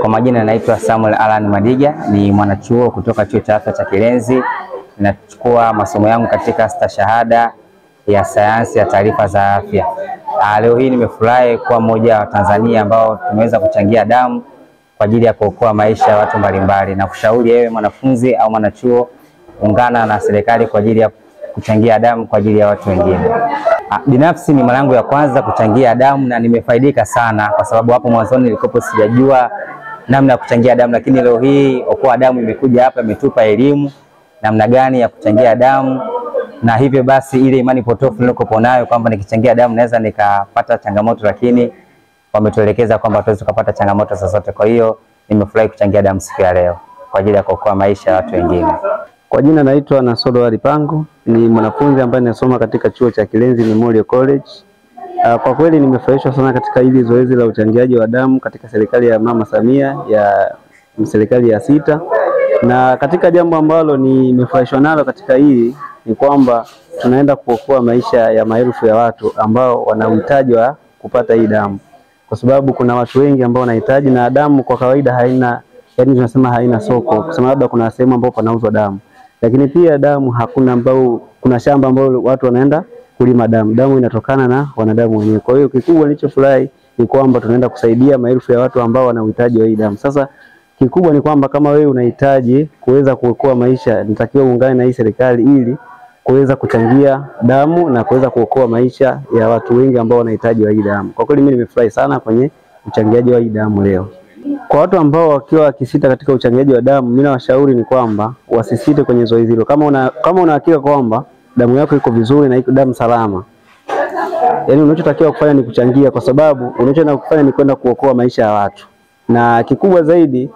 Kwa majina naitwa Samuel Alan Madiga, ni mwanachuo kutoka Chuo cha Afya cha Kilenzi. Ninachukua masomo yangu katika stashahada ya sayansi ya taarifa za afya. Leo hii nimefurahi kuwa mmoja wa Tanzania ambao tumeweza kuchangia damu kwa ajili ya kuokoa maisha ya watu mbalimbali, na kushauri wewe mwanafunzi au mwanachuo, ungana na serikali kwa ajili ya kuchangia damu kwa ajili ya watu wengine. Binafsi ni mara yangu ya kwanza kuchangia damu na nimefaidika sana, kwa sababu hapo mwanzoni nilikopo sijajua namna ya kuchangia damu, lakini leo hii Okoa Damu imekuja hapa, imetupa elimu namna gani ya kuchangia damu, na hivyo basi ile imani potofu nilikopo nayo kwamba nikichangia damu naweza nikapata changamoto, lakini wametuelekeza kwamba hatuwezi kupata changamoto zozote. Kwa hiyo nimefurahi kuchangia damu siku ya leo kwa ajili ya kuokoa maisha ya watu wengine. Kwa jina naitwa Nasoro Alipango, ni mwanafunzi ambaye nasoma katika Chuo cha Kilenzi Memorial College. Kwa kweli nimefurahishwa sana katika hili zoezi la uchangiaji wa damu katika serikali ya Mama Samia, ya serikali ya 6. Na katika jambo ambalo nimefurahishwa nalo katika hili ni kwamba tunaenda kuokoa maisha ya maelfu ya watu ambao wana uhitaji wa kupata hii damu, kwa sababu kuna watu wengi ambao wanahitaji, na damu kwa kawaida haina, yani tunasema haina soko, kwa sababu kuna sehemu ambapo panauzwa damu, lakini pia damu hakuna, ambao kuna shamba ambao watu wanaenda kulima damu. Damu inatokana na wanadamu wenyewe. Kwa hiyo kikubwa nilichofurahi ni kwamba tunaenda kusaidia maelfu ya watu ambao wana uhitaji wa hii damu. Sasa kikubwa ni kwamba kama wewe unahitaji kuweza kuokoa maisha, nitakiwa uungane na hii serikali ili kuweza kuchangia damu na kuweza kuokoa maisha ya watu wengi ambao wanahitaji wa hii damu. Kwa kweli mimi nimefurahi sana kwenye uchangiaji wa hii damu leo. Kwa watu ambao wakiwa wakisita katika uchangiaji wa damu, mimi nawashauri ni kwamba wasisite kwenye zoezi hilo. Kama una hakika kwamba damu yako iko vizuri na iko damu salama, yani unachotakiwa kufanya ni kuchangia, kwa sababu unachoenda kufanya ni kwenda kuokoa maisha ya watu. Na kikubwa zaidi,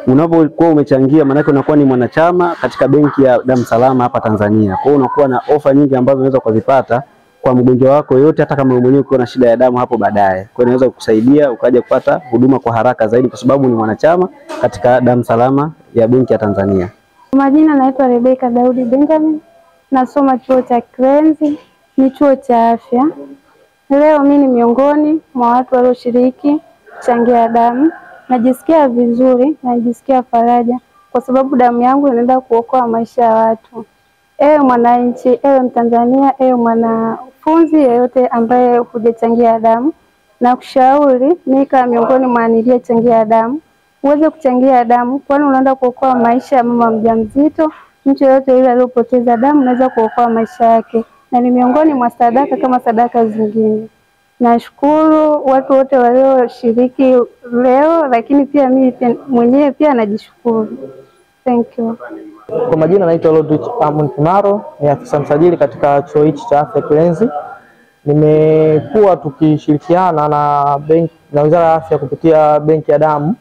unapokuwa umechangia, maana unakuwa ni mwanachama katika benki ya damu salama hapa Tanzania. Kwa hiyo unakuwa na ofa nyingi ambazo unaweza kuzipata kwa mgonjwa wako yote, hata kama mwenyewe uko na shida ya damu hapo baadaye. Kwa hiyo inaweza kukusaidia ukaja kupata huduma kwa haraka zaidi, kwa sababu ni mwanachama katika damu salama ya benki ya Tanzania. Majina naitwa Rebecca Daudi Benjamin, nasoma Chuo cha Kilenzi, ni chuo cha afya. Leo mimi ni miongoni mwa watu walioshiriki kuchangia damu. Najisikia vizuri, najisikia faraja, kwa sababu damu yangu inaenda kuokoa maisha ya watu. Ewe mwananchi, ewe Mtanzania, ewe mwanafunzi yeyote ambaye hujachangia damu, na kushauri nika miongoni mwa niliyechangia damu, uweze kuchangia damu, kwani unaenda kuokoa maisha ya mama mjamzito. Mtu yeyote yule aliyopoteza damu unaweza kuokoa maisha yake, na ni miongoni mwa sadaka kama sadaka zingine. Nashukuru watu wote walioshiriki leo, lakini pia mimi mwenyewe pia najishukuru. Thank you. Kwa majina naitwa Lodrich Amon Kimaro, ni afisa msajili katika chuo hichi cha afya Kilenzi. Nimekuwa tukishirikiana na Wizara ya Afya kupitia benki ya damu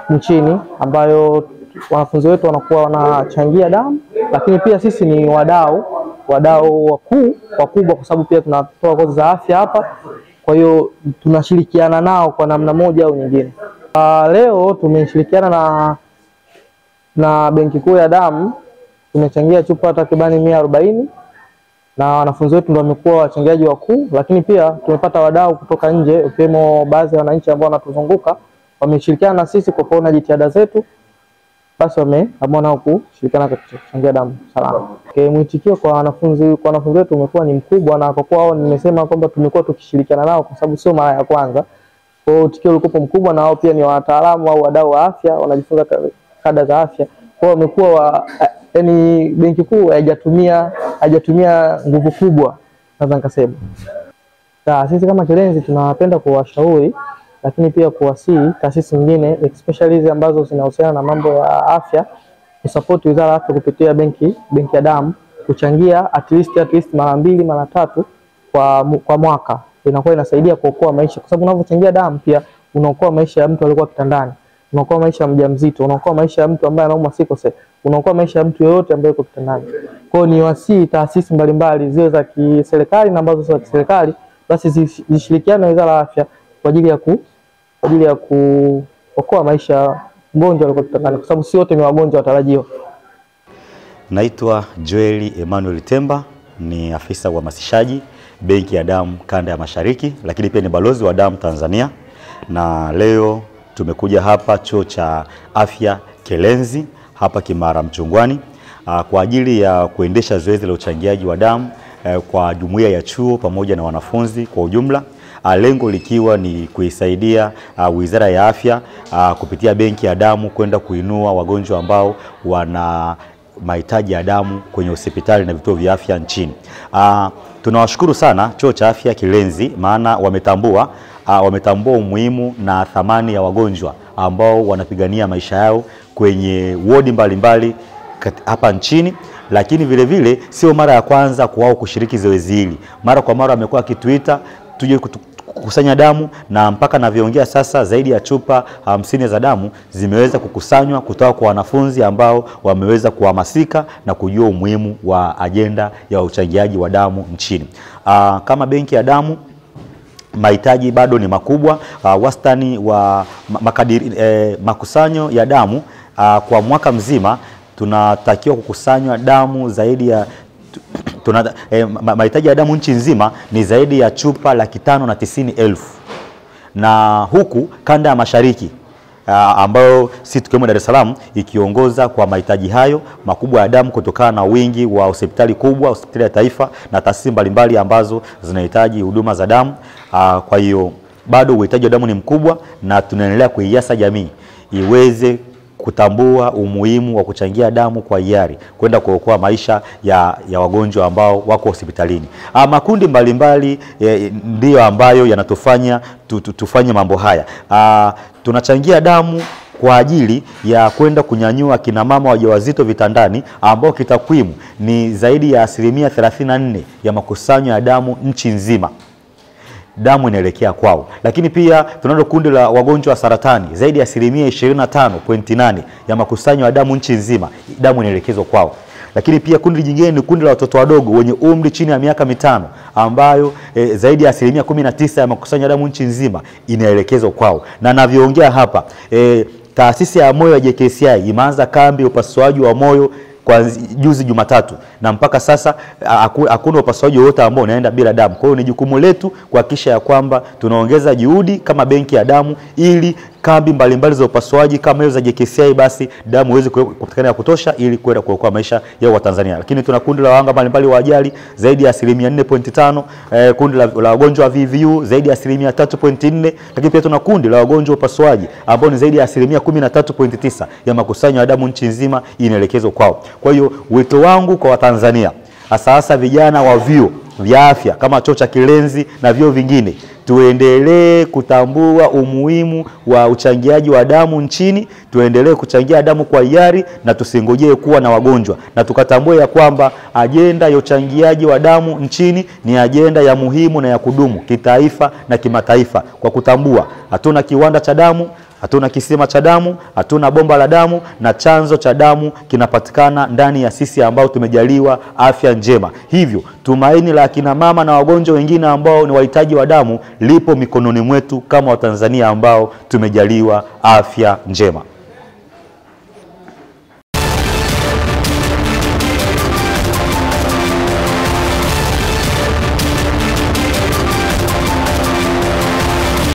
nchini, ambayo wanafunzi wetu wanakuwa wanachangia damu, lakini pia sisi ni wadau wakubwa, kwa sababu pia tunatoa kozi za afya hapa. Kwa hiyo tunashirikiana nao kwa namna moja au nyingine. Leo tumeshirikiana na benki kuu ya damu, tumechangia chupa takribani 140, na wanafunzi wetu ndio wamekuwa wachangiaji wakuu, lakini pia tumepata wadau kutoka nje, ikiwemo baadhi ya wananchi ambao wanatuzunguka wameshirikiana na sisi kwa kuona jitihada zetu, basi wameamua nao kushirikiana katika kuchangia damu salama. Mwitikio kwa wanafunzi wetu umekuwa ni mkubwa, na kwa kuwa nimesema kwamba tumekuwa tukishirikiana nao kwa sababu sio mara ya kwanza. Kwa hiyo mwitikio ulikuwa mkubwa, na wao pia ni wataalamu au wadau wa afya, wanajifunza kada za afya. Kwa hiyo wamekuwa yani benki kuu haijatumia nguvu kubwa, naweza nikasema. Sisi kama Kilenzi tunapenda kuwashauri, lakini pia kuwasihi taasisi nyingine especially hizi ambazo zinahusiana na mambo ya afya kusupport Wizara ya Afya kupitia benki ya damu, kuchangia at least mara 2 mara 3 kwa mwaka. Inakuwa inasaidia kuokoa maisha, kwa sababu unapochangia damu pia unaokoa maisha ya mtu aliyekuwa kitandani, unaokoa maisha ya mjamzito, unaokoa maisha ya mtu ambaye anaumwa sickle cell, unaokoa maisha ya mtu yeyote ambaye yuko kitandani. Kwa hiyo ni wasihi taasisi mbalimbali zile za kiserikali na ambazo sio za kiserikali, basi zishirikiane na Wizara ya Afya kwa ajili ya kuokoa maisha ya mgonjwa aliyeko kitandani, kwa sababu si wote ni wagonjwa watarajiwa. Naitwa Joel Emmanuel Temba, ni afisa wa uhamasishaji benki ya damu kanda ya Mashariki, lakini pia ni balozi wa damu Tanzania. Na leo tumekuja hapa chuo cha afya Kilenzi hapa Kimara Mchungwani kwa ajili ya kuendesha zoezi la uchangiaji wa damu kwa jumuiya ya chuo pamoja na wanafunzi kwa ujumla. Lengo likiwa ni kuisaidia Wizara ya Afya kupitia benki ya damu kwenda kuinua wagonjwa ambao wana mahitaji ya damu kwenye hospitali na vituo vya afya nchini. Tunawashukuru sana chuo cha afya Kilenzi, maana wametambua umuhimu na thamani ya wagonjwa ambao wanapigania maisha yao kwenye wodi mbalimbali hapa nchini. Lakini vile vile sio mara ya kwanza kwao kushiriki zoezi hili. Mara kwa mara wamekuwa kituita tuje kukusanya damu, na mpaka navyoongea sasa zaidi ya chupa 50 za damu zimeweza kukusanywa kutoka kwa wanafunzi ambao wameweza kuhamasika na kujua umuhimu wa ajenda ya uchangiaji wa damu nchini. Kama benki ya damu mahitaji bado ni makubwa. Wastani wa makusanyo ya damu kwa mwaka mzima tunatakiwa kukusanywa damu zaidi ya mahitaji ya damu nchi nzima ni zaidi ya chupa 590,000, na huku kanda ya mashariki ambayo sisi tukiwemo Dar es Salaam ikiongoza kwa mahitaji hayo makubwa ya damu kutokana na wingi wa hospitali kubwa, hospitali ya taifa na taasisi mbalimbali ambazo zinahitaji huduma za damu. Kwa hiyo bado uhitaji wa damu ni mkubwa, na tunaendelea kuiasa jamii iweze kutambua umuhimu wa kuchangia damu kwa hiari kwenda kuokoa maisha ya wagonjwa ambao wako hospitalini. Makundi mbalimbali ndiyo ambayo yanatufanya tufanye mambo haya. Tunachangia damu kwa ajili ya kwenda kunyanyua kina mama wajawazito vitandani ambao kitakwimu ni zaidi ya 34% ya makusanyo ya damu nchi nzima. Damu inaelekea kwao. Lakini pia tunalo kundi la wagonjwa wa saratani, zaidi ya 25.8 ya makusanyo ya damu nchi nzima, damu inaelekezwa kwao. Lakini pia kundi jingine ni kundi la watoto wadogo wenye umri chini ya miaka 5 ambayo zaidi ya 19% ya makusanyo ya damu nchi nzima inaelekezwa kwao. Na navyoongea hapa taasisi ya moyo ya JKCI imeanza kambi ya upasuaji wa moyo kwa juzi Jumatatu, na mpaka sasa hakuna upasuaji wote ambao unaenda bila damu. Kwa hiyo ni jukumu letu kuhakikisha ya kwamba tunaongeza juhudi kama benki ya damu ili kambi mbalimbali za upasuaji kama hizo za JKCI basi damu iweze kupatikana ya kutosha ili kwenda kuokoa maisha ya Watanzania. Lakini tuna kundi la wahanga mbalimbali wa ajali zaidi ya 4.5, kundi la wagonjwa wa VVU zaidi ya 3.4, lakini pia tuna kundi la wagonjwa wa upasuaji ambao ni zaidi ya 13.9 ya makusanyo ya damu nchi nzima inaelekezwa kwao. Kwa hiyo wito wangu kwa Watanzania, hasa vijana wa vyuo vya afya kama chuo cha Kilenzi na vyuo vingine, tuendelee kutambua umuhimu wa uchangiaji wa damu nchini, tuendelee kuchangia damu kwa hiari na tusingojee kuwa na wagonjwa, na tukatambue ya kwamba ajenda ya uchangiaji wa damu nchini ni ajenda ya muhimu na ya kudumu kitaifa na kimataifa, kwa kutambua hatuna kiwanda cha damu, hatuna kisima cha damu, hatuna bomba la damu, na chanzo cha damu kinapatikana ndani ya sisi ambao tumejaliwa afya njema. Hivyo tumaini la kina mama na wagonjwa wengine ambao ni wahitaji wa damu lipo mikononi mwetu kama Watanzania ambao tumejaliwa afya njema.